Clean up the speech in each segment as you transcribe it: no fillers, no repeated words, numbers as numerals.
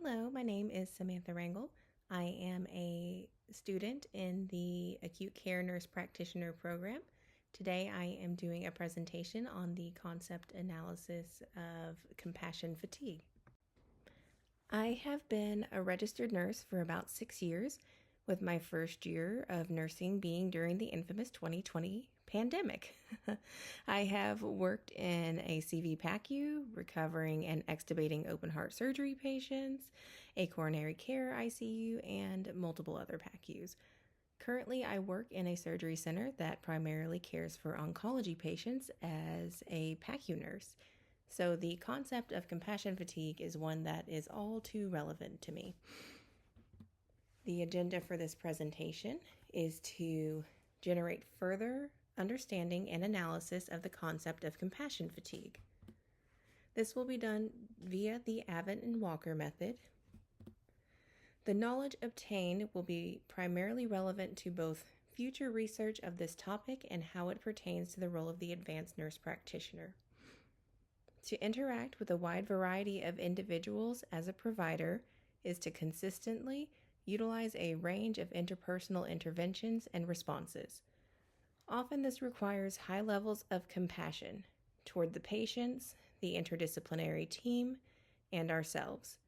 Hello, my name is Samantha Rangel. I am a student in the Acute Care Nurse Practitioner program. Today I am doing a presentation on the concept analysis of compassion fatigue. I have been a registered nurse for about 6 years, with my first year of nursing being during the infamous 2020 pandemic. I have worked in a CV PACU, recovering and extubating open heart surgery patients, a coronary care ICU, and multiple other PACUs. Currently, I work in a surgery center that primarily cares for oncology patients as a PACU nurse. So the concept of compassion fatigue is one that is all too relevant to me. The agenda for this presentation is to generate further understanding and analysis of the concept of compassion fatigue. This will be done via the Avent and Walker method. The knowledge obtained will be primarily relevant to both future research of this topic and how it pertains to the role of the advanced nurse practitioner. To interact with a wide variety of individuals as a provider is to consistently utilize a range of interpersonal interventions and responses. Often this requires high levels of compassion toward the patients, the interdisciplinary team, and ourselves.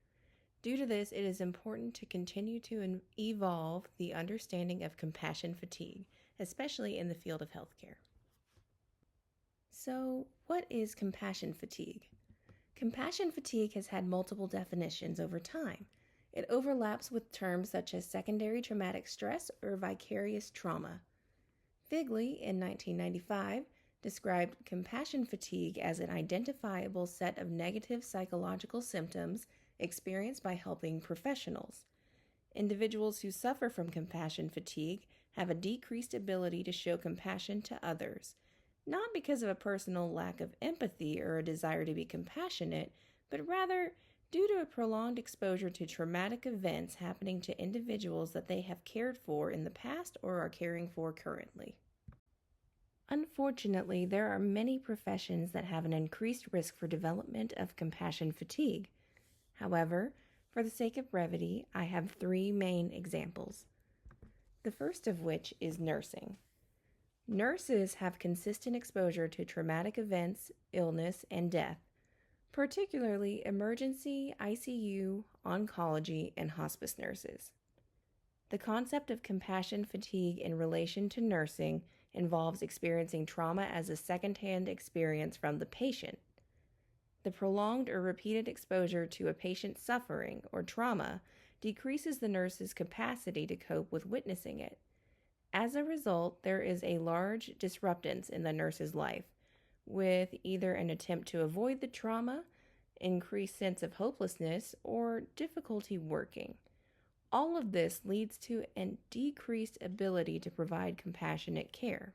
Due to this, it is important to continue to evolve the understanding of compassion fatigue, especially in the field of healthcare. So, what is compassion fatigue? Compassion fatigue has had multiple definitions over time. It overlaps with terms such as secondary traumatic stress or vicarious trauma. Figley, in 1995, described compassion fatigue as an identifiable set of negative psychological symptoms experienced by helping professionals. Individuals who suffer from compassion fatigue have a decreased ability to show compassion to others, not because of a personal lack of empathy or a desire to be compassionate, but rather due to a prolonged exposure to traumatic events happening to individuals that they have cared for in the past or are caring for currently. Unfortunately, there are many professions that have an increased risk for development of compassion fatigue. However, for the sake of brevity, I have 3 main examples. The first of which is nursing. Nurses have consistent exposure to traumatic events, illness, and death, particularly emergency, ICU, oncology, and hospice nurses. The concept of compassion fatigue in relation to nursing involves experiencing trauma as a second-hand experience from the patient. The prolonged or repeated exposure to a patient's suffering or trauma decreases the nurse's capacity to cope with witnessing it. As a result, there is a large disruptance in the nurse's life, with either an attempt to avoid the trauma, increased sense of hopelessness, or difficulty working. All of this leads to a decreased ability to provide compassionate care.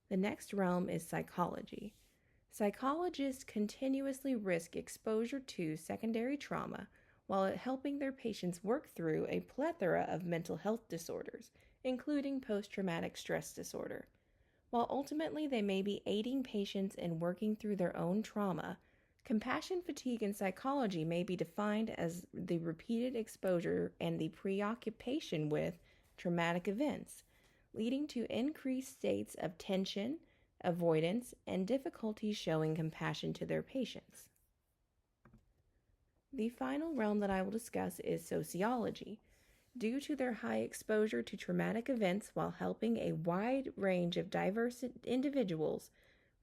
The next realm is psychology. Psychologists continuously risk exposure to secondary trauma while helping their patients work through a plethora of mental health disorders, including post-traumatic stress disorder. While ultimately they may be aiding patients in working through their own trauma, compassion fatigue in psychology may be defined as the repeated exposure and the preoccupation with traumatic events, leading to increased states of tension, avoidance, and difficulty showing compassion to their patients. The final realm that I will discuss is sociology. Due to their high exposure to traumatic events while helping a wide range of diverse individuals,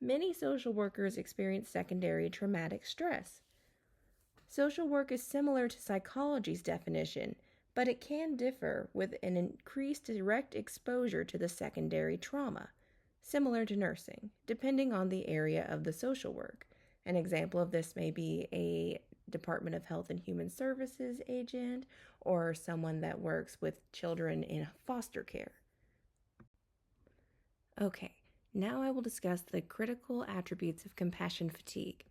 many social workers experience secondary traumatic stress. Social work is similar to psychology's definition, but it can differ with an increased direct exposure to the secondary trauma, similar to nursing, depending on the area of the social work. An example of this may be a Department of Health and Human Services agent or someone that works with children in foster care. Okay, now I will discuss the critical attributes of compassion fatigue.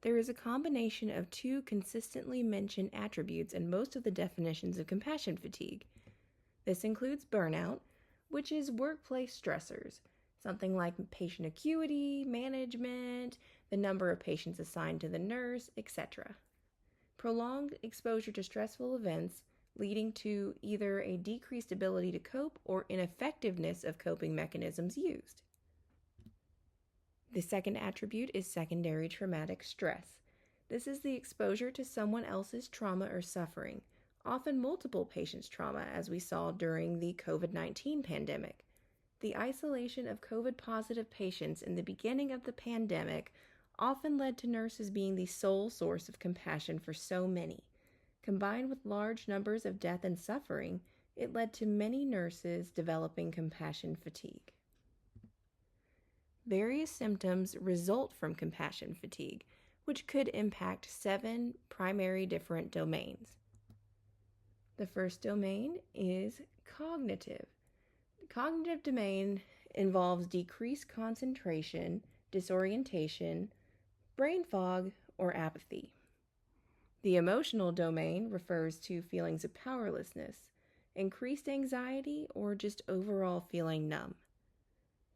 There is a combination of 2 consistently mentioned attributes in most of the definitions of compassion fatigue. This includes burnout, which is workplace stressors, something like patient acuity, management, the number of patients assigned to the nurse, etc. prolonged exposure to stressful events leading to either a decreased ability to cope or ineffectiveness of coping mechanisms used. The second attribute is secondary traumatic stress. This is the exposure to someone else's trauma or suffering, often multiple patients' trauma, as we saw during the COVID-19 pandemic. The isolation of COVID-positive patients in the beginning of the pandemic often led to nurses being the sole source of compassion for so many. Combined with large numbers of death and suffering, it led to many nurses developing compassion fatigue. Various symptoms result from compassion fatigue, which could impact 7 primary different domains. The first domain is cognitive. The cognitive domain involves decreased concentration, disorientation, brain fog, or apathy. The emotional domain refers to feelings of powerlessness, increased anxiety, or just overall feeling numb.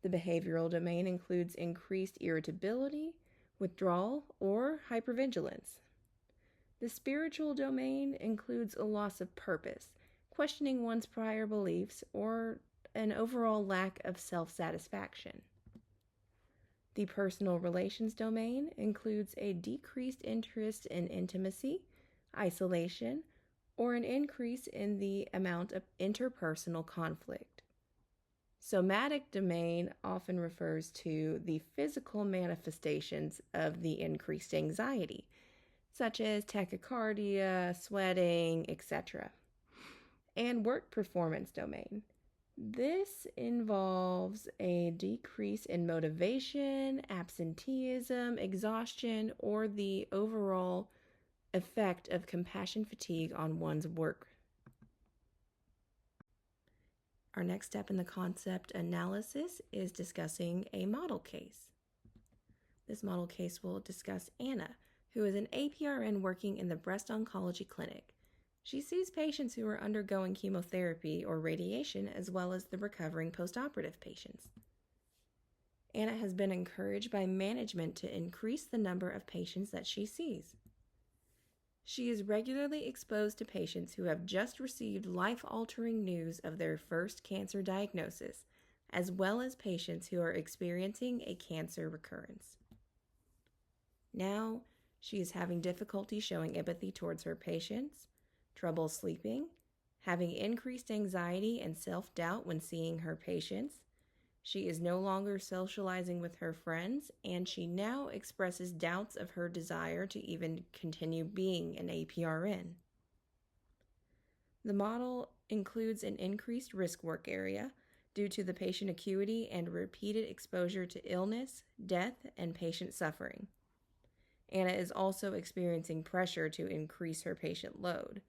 The behavioral domain includes increased irritability, withdrawal, or hypervigilance. The spiritual domain includes a loss of purpose, questioning one's prior beliefs, or an overall lack of self-satisfaction. The personal relations domain includes a decreased interest in intimacy, isolation, or an increase in the amount of interpersonal conflict. Somatic domain often refers to the physical manifestations of the increased anxiety, such as tachycardia, sweating, etc. And work performance domain. This involves a decrease in motivation, absenteeism, exhaustion, or the overall effect of compassion fatigue on one's work. Our next step in the concept analysis is discussing a model case. This model case will discuss Anna, who is an APRN working in the breast oncology clinic. She sees patients who are undergoing chemotherapy or radiation, as well as the recovering postoperative patients. Anna has been encouraged by management to increase the number of patients that she sees. She is regularly exposed to patients who have just received life-altering news of their first cancer diagnosis, as well as patients who are experiencing a cancer recurrence. Now, she is having difficulty showing empathy towards her patients, trouble sleeping, having increased anxiety and self-doubt when seeing her patients. She is no longer socializing with her friends, and she now expresses doubts of her desire to even continue being an APRN. The model includes an increased risk work area due to the patient acuity and repeated exposure to illness, death, and patient suffering. Anna is also experiencing pressure to increase her patient load,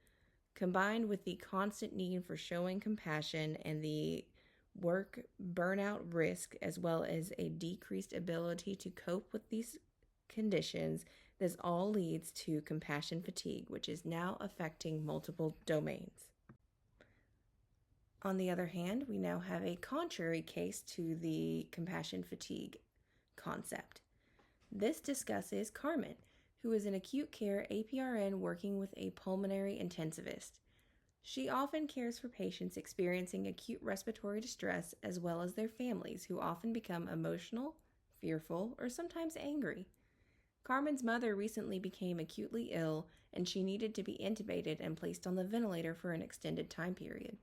combined with the constant need for showing compassion and the work burnout risk, as well as a decreased ability to cope with these conditions. This all leads to compassion fatigue, which is now affecting multiple domains. On the other hand, we now have a contrary case to the compassion fatigue concept. This discusses Carmen, who is an acute care APRN working with a pulmonary intensivist. She often cares for patients experiencing acute respiratory distress, as well as their families, who often become emotional, fearful, or sometimes angry. Carmen's mother recently became acutely ill, and she needed to be intubated and placed on the ventilator for an extended time period.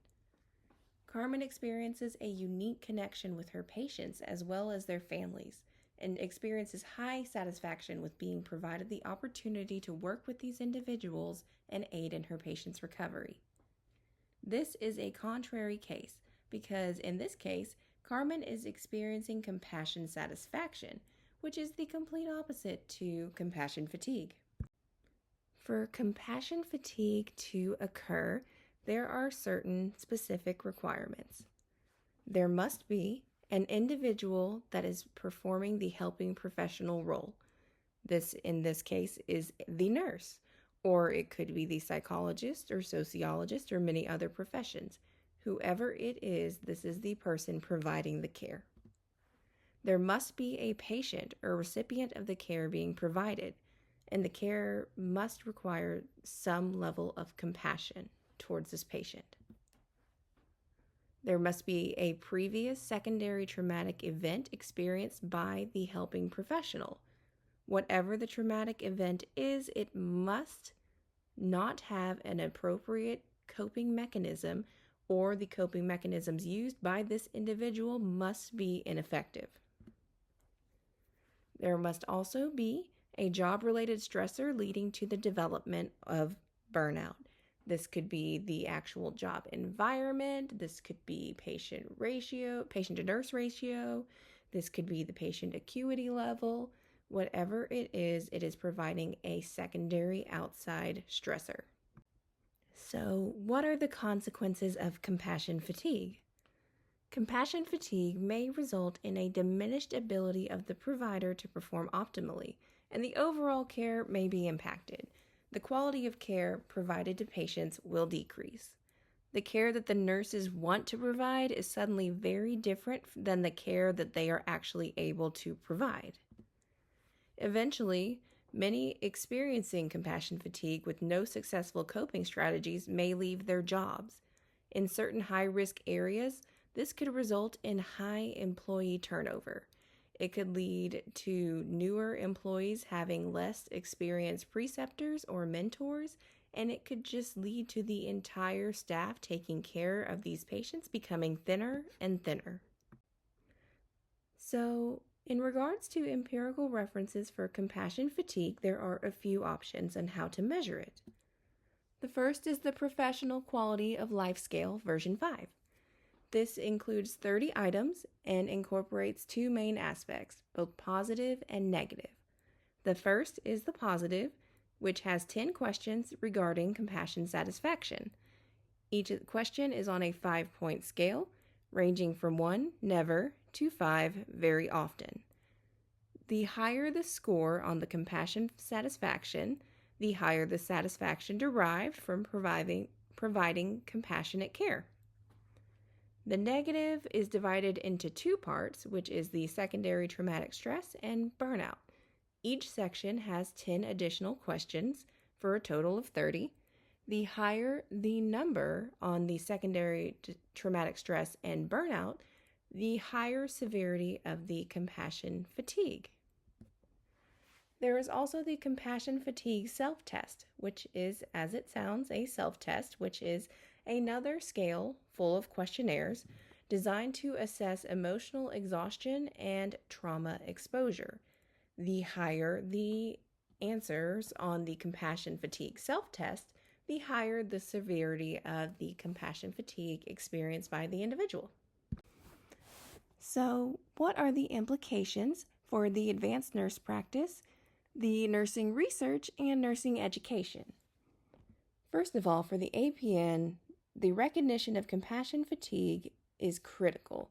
Carmen experiences a unique connection with her patients as well as their families, and experiences high satisfaction with being provided the opportunity to work with these individuals and aid in her patient's recovery. This is a contrary case because in this case, Carmen is experiencing compassion satisfaction, which is the complete opposite to compassion fatigue. For compassion fatigue to occur, there are certain specific requirements. There must be an individual that is performing the helping professional role. This, in this case, is the nurse, or it could be the psychologist or sociologist or many other professions. Whoever it is, this is the person providing the care. There must be a patient or recipient of the care being provided, and the care must require some level of compassion towards this patient. There must be a previous secondary traumatic event experienced by the helping professional. Whatever the traumatic event is, it must not have an appropriate coping mechanism, or the coping mechanisms used by this individual must be ineffective. There must also be a job-related stressor leading to the development of burnout. This could be the actual job environment. This could be patient to nurse ratio. This could be the patient acuity level. Whatever it is providing a secondary outside stressor. So, what are the consequences of compassion fatigue? Compassion fatigue may result in a diminished ability of the provider to perform optimally, and the overall care may be impacted. The quality of care provided to patients will decrease. The care that the nurses want to provide is suddenly very different than the care that they are actually able to provide. Eventually, many experiencing compassion fatigue with no successful coping strategies may leave their jobs. In certain high-risk areas, this could result in high employee turnover. It could lead to newer employees having less experienced preceptors or mentors, and it could just lead to the entire staff taking care of these patients becoming thinner and thinner. So, in regards to empirical references for compassion fatigue, there are a few options on how to measure it. The first is the Professional Quality of Life Scale version 5. This includes 30 items and incorporates two main aspects, both positive and negative. The first is the positive, which has 10 questions regarding compassion satisfaction. Each question is on a 5-point scale, ranging from 1, never, to 5, very often. The higher the score on the compassion satisfaction, the higher the satisfaction derived from providing compassionate care. The negative is divided into two parts, which is the secondary traumatic stress and burnout. Each section has 10 additional questions for a total of 30. The higher the number on the secondary traumatic stress and burnout, the higher severity of the compassion fatigue. There is also the compassion fatigue self-test, which is, as it sounds, a self-test, which is another scale full of questionnaires designed to assess emotional exhaustion and trauma exposure. The higher the answers on the compassion fatigue self-test, the higher the severity of the compassion fatigue experienced by the individual. So, what are the implications for the advanced nurse practice, the nursing research, and nursing education? First of all, for the APN, the recognition of compassion fatigue is critical.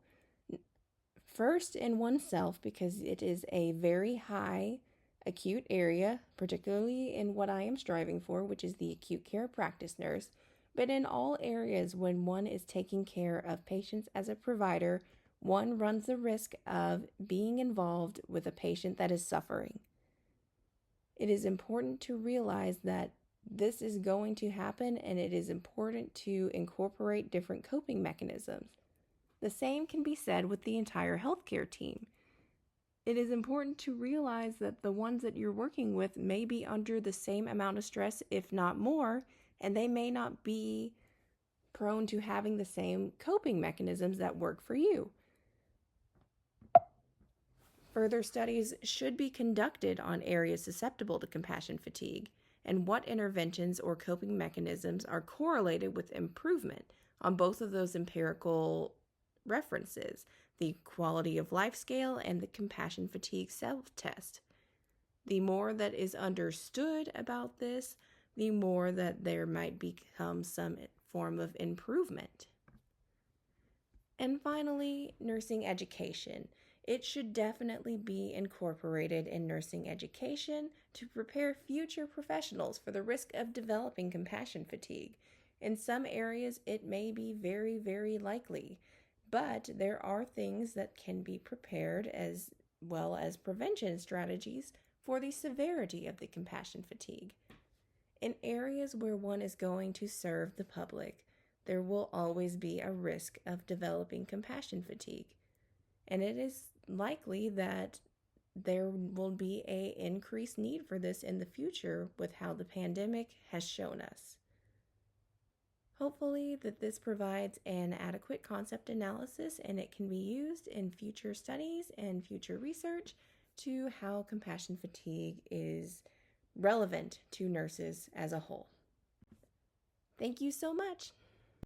First, in oneself, because it is a very high acute area, particularly in what I am striving for, which is the acute care practice nurse, but in all areas when one is taking care of patients as a provider, one runs the risk of being involved with a patient that is suffering. It is important to realize that this is going to happen, and it is important to incorporate different coping mechanisms. The same can be said with the entire healthcare team. It is important to realize that the ones that you're working with may be under the same amount of stress, if not more, and they may not be prone to having the same coping mechanisms that work for you. Further studies should be conducted on areas susceptible to compassion fatigue and what interventions or coping mechanisms are correlated with improvement on both of those empirical references, the quality of life scale and the compassion fatigue self-test. The more that is understood about this, the more that there might become some form of improvement. And finally, nursing education. It should definitely be incorporated in nursing education to prepare future professionals for the risk of developing compassion fatigue. In some areas, it may be very, very likely, but there are things that can be prepared as well as prevention strategies for the severity of the compassion fatigue. In areas where one is going to serve the public, there will always be a risk of developing compassion fatigue. And it is likely that there will be an increased need for this in the future with how the pandemic has shown us. Hopefully that this provides an adequate concept analysis and it can be used in future studies and future research to how compassion fatigue is relevant to nurses as a whole. Thank you so much.